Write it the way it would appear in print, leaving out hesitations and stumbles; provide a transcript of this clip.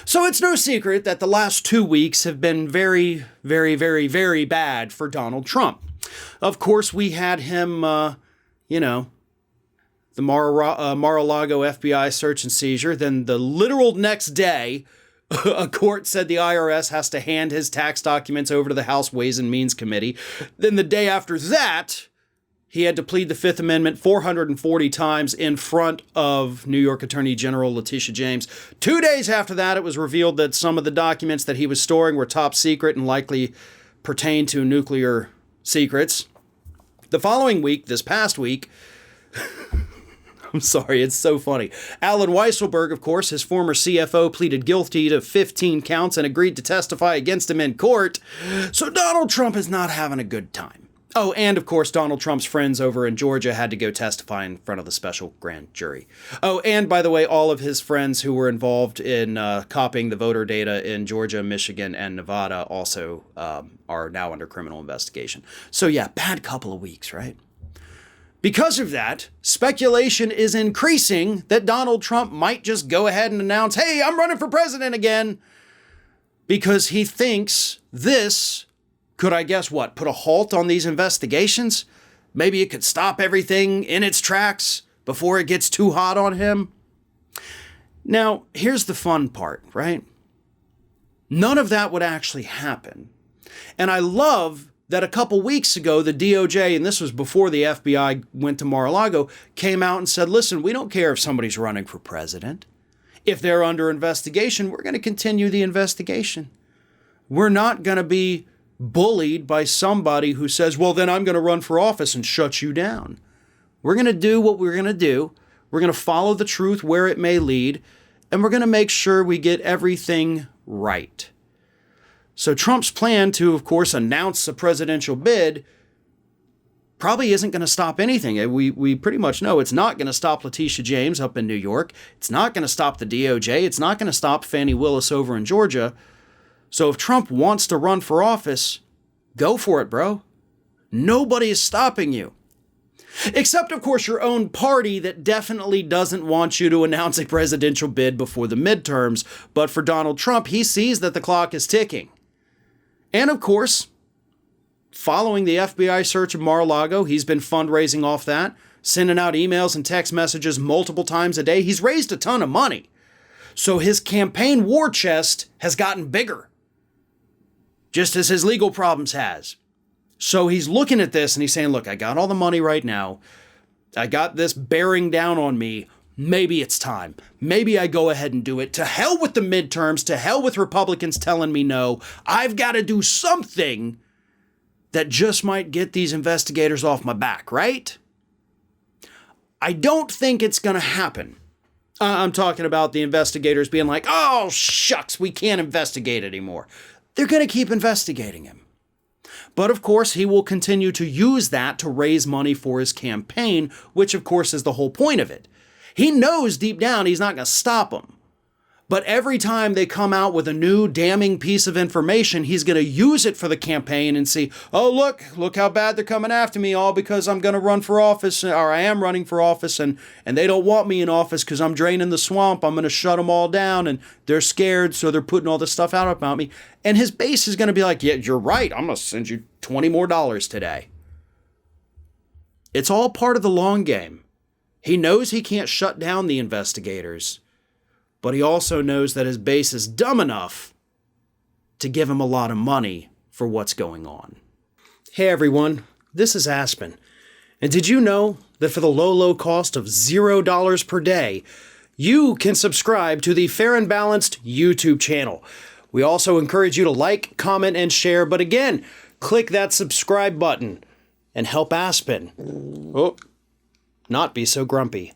So it's no secret that the last 2 weeks have been very, very, very, very bad for Donald Trump. Of course, we had him, the Mar-a-Lago FBI search and seizure. Then the literal next day, a court said the IRS has to hand his tax documents over to the House Ways and Means Committee. Then the day after that, he had to plead the Fifth Amendment 440 times in front of New York Attorney General Latitia James. 2 days after that, it was revealed that some of the documents that he was storing were top secret and likely pertain to nuclear secrets. The following week, this past week, I'm sorry, it's so funny. Alan Weisselberg, of course, his former CFO, pleaded guilty to 15 counts and agreed to testify against him in court. So Donald Trump is not having a good time. Oh, and of course, Donald Trump's friends over in Georgia had to go testify in front of the special grand jury. Oh, and by the way, all of his friends who were involved in copying the voter data in Georgia, Michigan, and Nevada also are now under criminal investigation. So yeah, bad couple of weeks, right? Because of that, speculation is increasing that Donald Trump might just go ahead and announce, hey, I'm running for president again, because he thinks this could, I guess, put a halt on these investigations? Maybe it could stop everything in its tracks before it gets too hot on him. Now, here's the fun part, right? None of that would actually happen. And I love that a couple weeks ago, the DOJ, and this was before the FBI went to Mar-a-Lago, came out and said, listen, we don't care if somebody's running for president. If they're under investigation, we're going to continue the investigation. We're not going to be bullied by somebody who says, well, then I'm going to run for office and shut you down. We're going to do what we're going to do. We're going to follow the truth where it may lead, and we're going to make sure we get everything right. So Trump's plan to, of course, announce a presidential bid probably isn't going to stop anything. We pretty much know it's not going to stop Latitia James up in New York. It's not going to stop the DOJ. It's not going to stop Fani Willis over in Georgia. So if Trump wants to run for office, go for it, bro. Nobody is stopping you. Except, of course, your own party that definitely doesn't want you to announce a presidential bid before the midterms. But for Donald Trump, he sees that the clock is ticking. And, of course, following the FBI search of Mar-a-Lago, he's been fundraising off that, sending out emails and text messages multiple times a day. He's raised a ton of money. So his campaign war chest has gotten bigger, just as his legal problems has. So he's looking at this and he's saying, look, I got all the money right now. I got this bearing down on me. Maybe it's time. Maybe I go ahead and do it. To hell with the midterms. To hell with Republicans telling me no. I've got to do something that just might get these investigators off my back, right? I don't think it's going to happen. I'm talking about the investigators being like, oh, shucks, we can't investigate anymore. They're going to keep investigating him. But of course, he will continue to use that to raise money for his campaign, which of course is the whole point of it. He knows deep down he's not going to stop them. But every time they come out with a new damning piece of information, he's going to use it for the campaign and see, oh, look how bad they're coming after me, all because I'm going to run for office, or I am running for office, and they don't want me in office because I'm draining the swamp. I'm going to shut them all down, and they're scared, so they're putting all this stuff out about me. And his base is going to be like, yeah, you're right. I'm going to send you $20 more today. It's all part of the long game. He knows he can't shut down the investigators, but he also knows that his base is dumb enough to give him a lot of money for what's going on. Hey everyone, this is Aspen. And did you know that for the low cost of $0 per day, you can subscribe to the Fair and Balanced YouTube channel? We also encourage you to like, comment, and share, but again, click that subscribe button and help Aspen not be so grumpy.